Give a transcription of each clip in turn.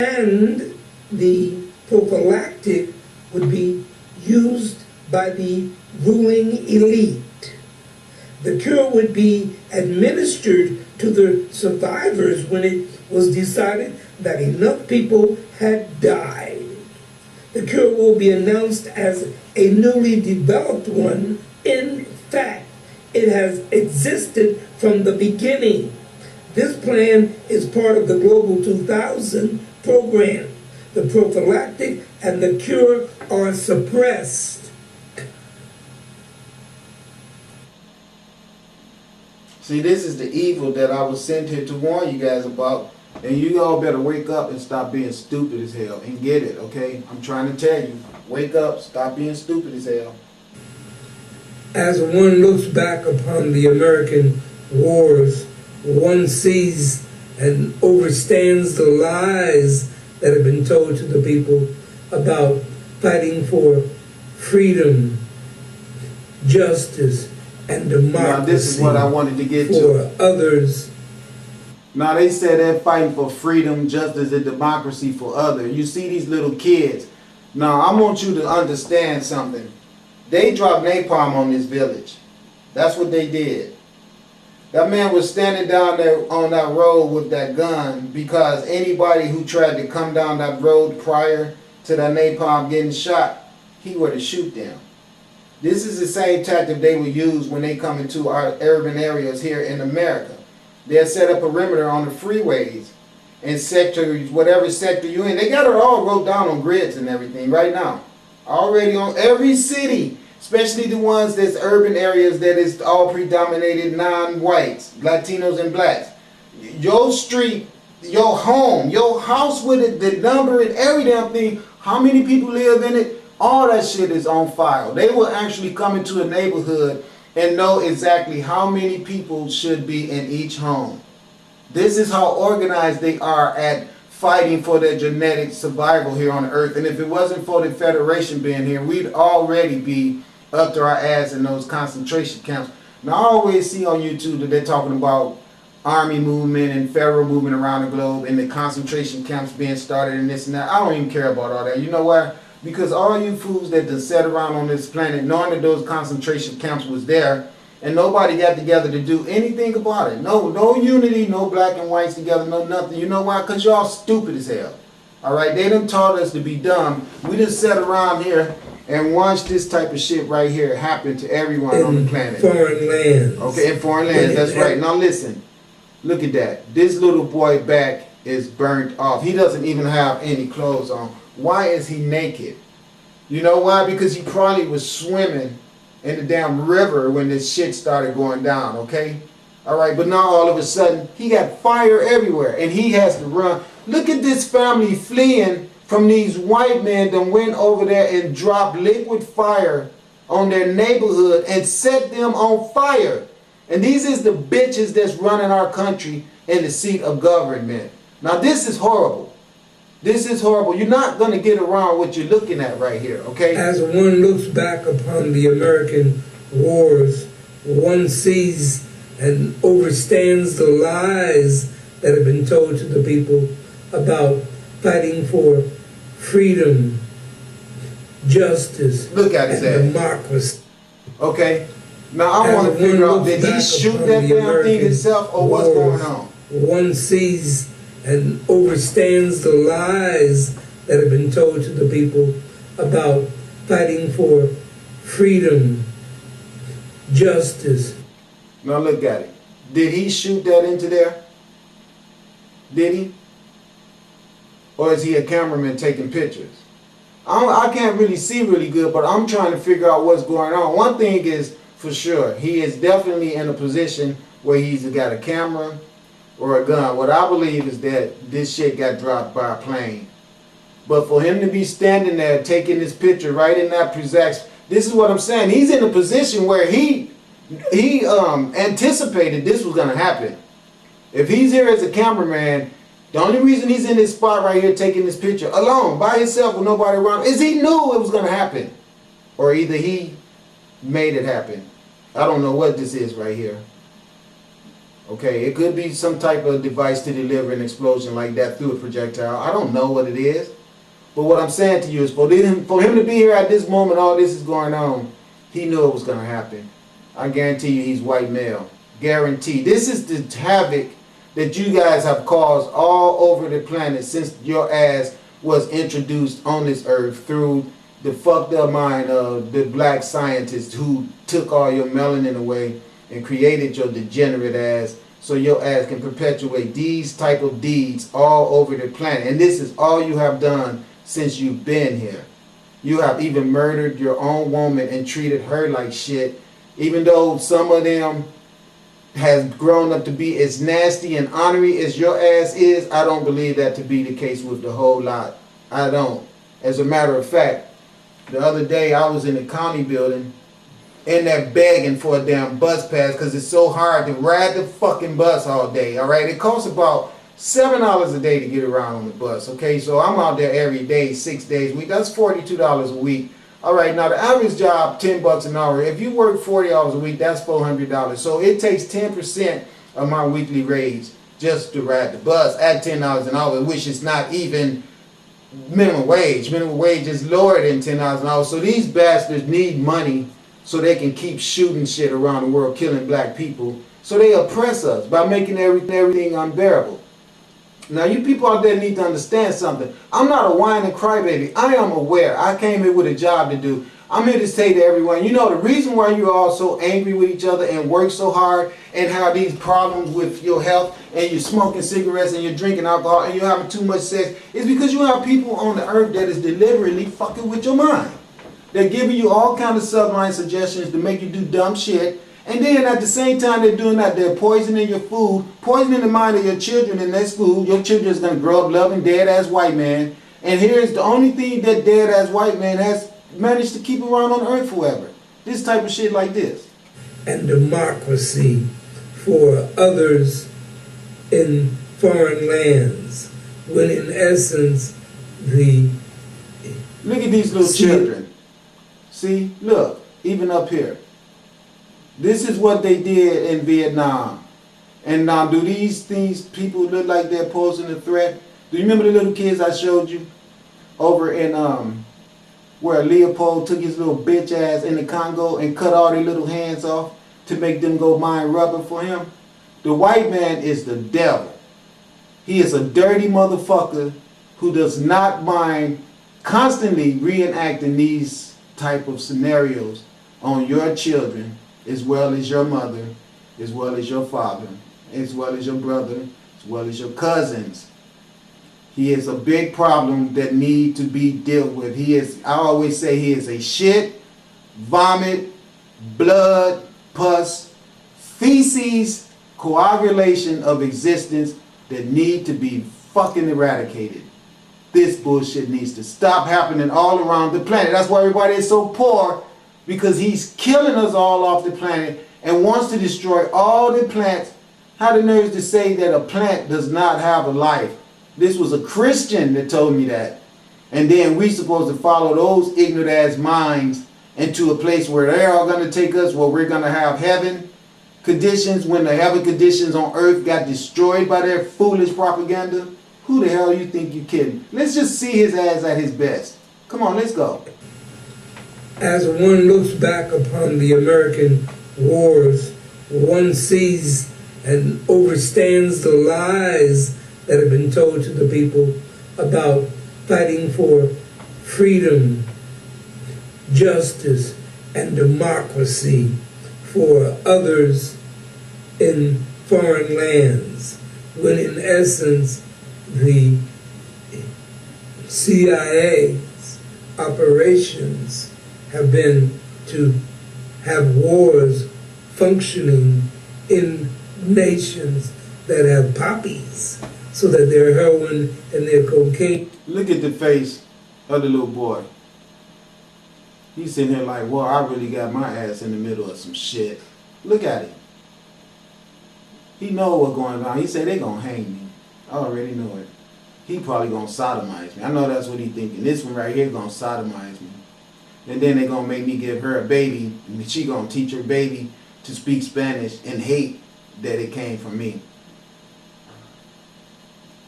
And the prophylactic would be used by the ruling elite. The cure would be administered to the survivors when it was decided that enough people had died. The cure will be announced as a newly developed one. In fact, it has existed from the beginning. This plan is part of the Global 2000 program. The prophylactic and the cure are suppressed. See, this is the evil that I was sent here to warn you guys about. And you all better wake up and stop being stupid as hell and get it, okay? I'm trying to tell you. Wake up, stop being stupid as hell. As one looks back upon the American wars, one sees and understands the lies that have been told to the people about fighting for freedom, justice, and democracy. Now, this is what I wanted to get to. For others. Now, they said they're fighting for freedom, justice, and democracy for others. You see these little kids. Now, I want you to understand something. They dropped napalm on this village. That's what they did. That man was standing down there on that road with that gun because anybody who tried to come down that road prior to that napalm getting shot, he were to shoot them. This is the same tactic they would use when they come into our urban areas here in America. They'll set up a perimeter on the freeways and sectors, whatever sector you're in. They got it all wrote down on grids and everything right now. Already on every city, especially the ones that's urban areas that is all predominated non-whites, Latinos and blacks. Your street, your home, your house with it, the number and every damn thing, how many people live in it, all that shit is on file. They will actually come into a neighborhood and know exactly how many people should be in each home. This is how organized they are at fighting for their genetic survival here on earth. And if it wasn't for the Federation being here, we'd already be up to our ass in those concentration camps. Now, I always see on YouTube that they're talking about army movement and federal movement around the globe and the concentration camps being started and this and that. I don't even care about all that. You know why? Because all you fools that just sat around on this planet knowing that those concentration camps was there and nobody got together to do anything about it. No unity, no black and whites together, no nothing. You know why? Because y'all stupid as hell. Alright, they done taught us to be dumb. We just sat around here and watch this type of shit right here happen to everyone on the planet. Foreign lands. Okay, in foreign lands, that's right. Now listen, look at that. This little boy back is burnt off. He doesn't even have any clothes on. Why is he naked? You know why? Because he probably was swimming in the damn river when this shit started going down, okay? Alright, but now all of a sudden, he got fire everywhere and he has to run. Look at this family fleeing from these white men that went over there and dropped liquid fire on their neighborhood and set them on fire. And these is the bitches that's running our country in the seat of government. Now this is horrible. This is horrible. You're not going to get around what you're looking at right here, okay? As one looks back upon the American wars, one sees and understands the lies that have been told to the people about fighting for freedom, justice, look at his and democracy. Okay. Now I want to figure out, did he shoot that damn thing himself or what's going on? One sees and understands the lies that have been told to the people about fighting for freedom, justice. Now look at it. Did he shoot that into there? Did he? Or is he a cameraman taking pictures? I can't really see really good, but I'm trying to figure out what's going on. One thing is for sure, he is definitely in a position where he's got a camera or a gun. What I believe is that this shit got dropped by a plane. But for him to be standing there taking this picture right in that precise, this is what I'm saying. He's in a position where he anticipated this was going to happen. If he's here as a cameraman, the only reason he's in this spot right here taking this picture alone, by himself with nobody around, is he knew it was going to happen. Or either he made it happen. I don't know what this is right here. Okay, it could be some type of device to deliver an explosion like that through a projectile. I don't know what it is. But what I'm saying to you is for him to be here at this moment, all this is going on, he knew it was going to happen. I guarantee you he's white male. Guarantee. This is the havoc that you guys have caused all over the planet since your ass was introduced on this earth through the fucked up mind of the black scientists who took all your melanin away and created your degenerate ass so your ass can perpetuate these type of deeds all over the planet. And this is all you have done since you've been here. You have even murdered your own woman and treated her like shit, even though some of them has grown up to be as nasty and ornery as your ass is. I don't believe that to be the case with the whole lot. I don't. As a matter of fact, the other day I was in the county building in there begging for a damn bus pass because it's so hard to ride the fucking bus all day. All right, it costs about $7 a day to get around on the bus. Okay, so I'm out there every day, 6 days a week. That's $42 a week. All right, now the average job, $10 an hour. If you work 40 hours a week, that's $400. So it takes 10% of my weekly wage just to ride the bus at $10 an hour, which is not even minimum wage. Minimum wage is lower than $10 an hour. So these bastards need money so they can keep shooting shit around the world, killing black people. So they oppress us by making everything unbearable. Now you people out there need to understand something. I'm not a whine and crybaby. I am aware. I came here with a job to do. I'm here to say to everyone, you know, the reason why you're all so angry with each other and work so hard and have these problems with your health and you're smoking cigarettes and you're drinking alcohol and you're having too much sex is because you have people on the earth that is deliberately fucking with your mind. They're giving you all kinds of sublime suggestions to make you do dumb shit. And then at the same time they're doing that, they're poisoning your food, poisoning the mind of your children in their school. Your children's gonna grow up loving dead-ass white man. And here's the only thing that dead-ass white man has managed to keep around on earth forever. This type of shit like this. And democracy for others in foreign lands, when in essence the... Look at these little children. See, look, even up here. This is what they did in Vietnam. And now, do these people look like they're posing a threat? Do you remember the little kids I showed you over in where Leopold took his little bitch ass in the Congo and cut all their little hands off to make them go mine rubber for him? The white man is the devil. He is a dirty motherfucker who does not mind constantly reenacting these type of scenarios on your children, as well as your mother, as well as your father, as well as your brother, as well as your cousins. He is a big problem that need to be dealt with. He is, I always say, he is a shit, vomit, blood, pus, feces, coagulation of existence that need to be fucking eradicated. This bullshit needs to stop happening all around the planet. That's why everybody is so poor, because he's killing us all off the planet and wants to destroy all the plants. How the nerves to say that a plant does not have a life? This was a Christian that told me that. And then we supposed to follow those ignorant ass minds into a place where they're all going to take us, where we're going to have heaven conditions, when the heaven conditions on earth got destroyed by their foolish propaganda. Who the hell you think you're kidding? Let's just see his ass at his best. Come on, let's go. As one looks back upon the American wars, one sees and understands the lies that have been told to the people about fighting for freedom, justice, and democracy for others in foreign lands, when in essence the CIA's operations have been to have wars functioning in nations that have poppies, so that their heroin and their cocaine. Look at the face of the little boy. He's sitting here like, well, I really got my ass in the middle of some shit. Look at him. He know what's going on. He said they gonna hang me. I already know it. He probably gonna sodomize me. I know that's what he thinking. This one right here gonna sodomize me. And then they gonna make me give her a baby, and she gonna teach her baby to speak Spanish and hate that it came from me.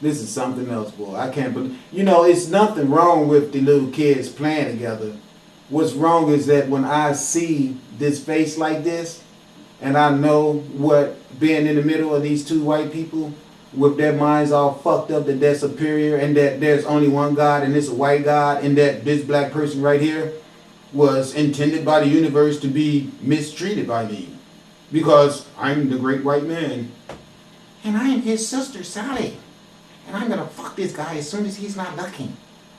This is something else, boy. I can't believe. You know, it's nothing wrong with the little kids playing together. What's wrong is that when I see this face like this, and I know what being in the middle of these two white people with their minds all fucked up, that they're superior and that there's only one God and it's a white God, and that this black person right here was intended by the universe to be mistreated by me because I'm the great white man and I am his sister Sally, and I'm gonna fuck this guy as soon as he's not looking.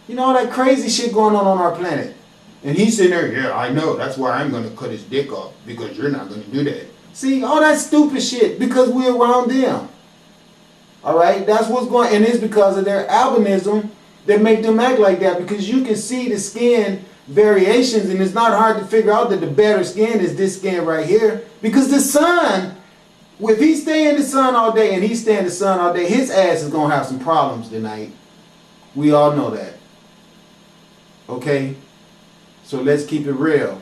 You know, all that crazy shit going on our planet. And he's sitting there, yeah, I know, that's why I'm gonna cut his dick off, because you're not gonna do that. See, all that stupid shit, because we're around them. Alright, that's what's going on. And it's because of their albinism that make them act like that, because you can see the skin variations, and it's not hard to figure out that the better skin is this skin right here. Because the sun, if he stay in the sun all day and he stay in the sun all day, his ass is gonna have some problems tonight. We all know that. Okay? So let's keep it real.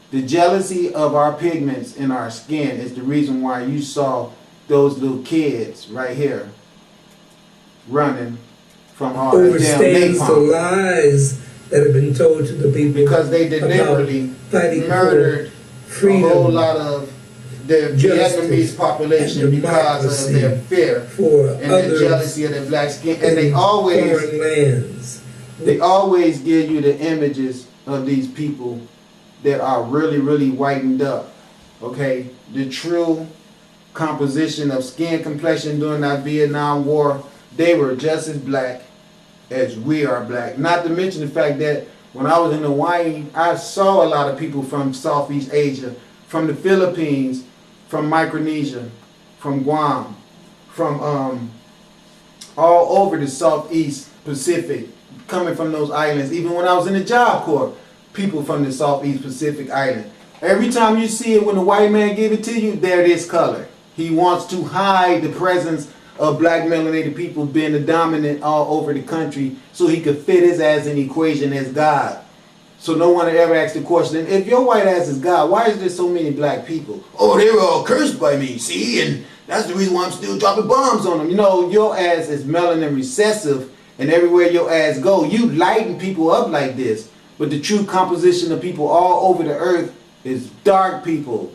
The jealousy of our pigments in our skin is the reason why you saw those little kids right here running from all that damn Overstands the napalm. lies that have been told to the people Because they deliberately murdered a whole lot of the Vietnamese population because of their fear and their jealousy of their black skin. And they always give you the images of these people that are really, really whitened up. Okay? The true composition of skin complexion during that Vietnam War, they were just as black as we are black. Not to mention the fact that when I was in Hawaii, I saw a lot of people from Southeast Asia, from the Philippines, from Micronesia, from Guam, from all over the Southeast Pacific, coming from those islands. Even when I was in the Job Corps, people from the Southeast Pacific Island. Every time you see it, when the white man give it to you, they're this color. He wants to hide the presence of black melanated people being the dominant all over the country so he could fit his ass in the equation as God. So no one ever asked the question, if your white ass is God, why is there so many black people? Oh, they were all cursed by me, see? And that's the reason why I'm still dropping bombs on them. You know, your ass is melanin recessive, and everywhere your ass go, you lighten people up like this. But the true composition of people all over the earth is dark people.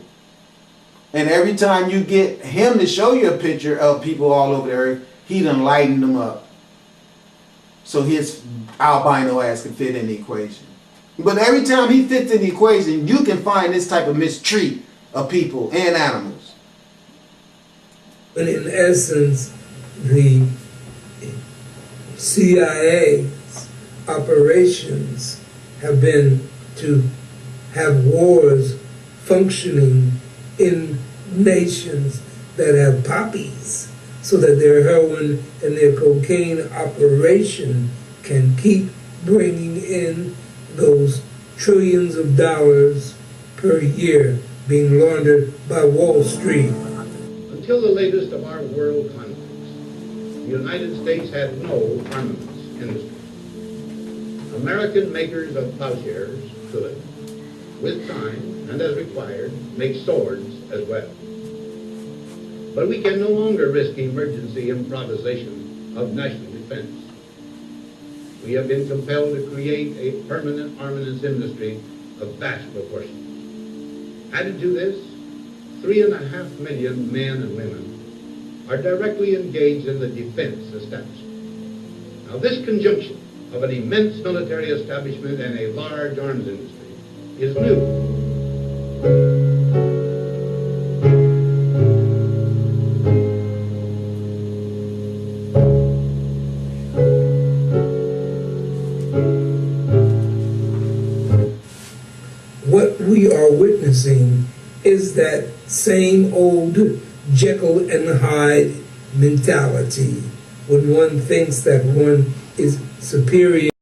And every time you get him to show you a picture of people all over the earth, he done lightened them up. So his albino ass can fit in the equation. But every time he fits in the equation, you can find this type of mistreat of people and animals. But in essence, the CIA's operations have been to have wars functioning in nations that have poppies, so that their heroin and their cocaine operation can keep bringing in those trillions of dollars per year being laundered by Wall Street. Until the latest of our world conflicts, the United States had no armaments industry. American makers of plowshares could, with time and as required, make swords as well. But we can no longer risk emergency improvisation of national defense. We have been compelled to create a permanent armaments industry of vast proportions. Added to this, 3.5 million men and women are directly engaged in the defense establishment. Now, this conjunction of an immense military establishment and a large arms industry is new. What we are witnessing is that same old Jekyll and Hyde mentality when one thinks that one is superior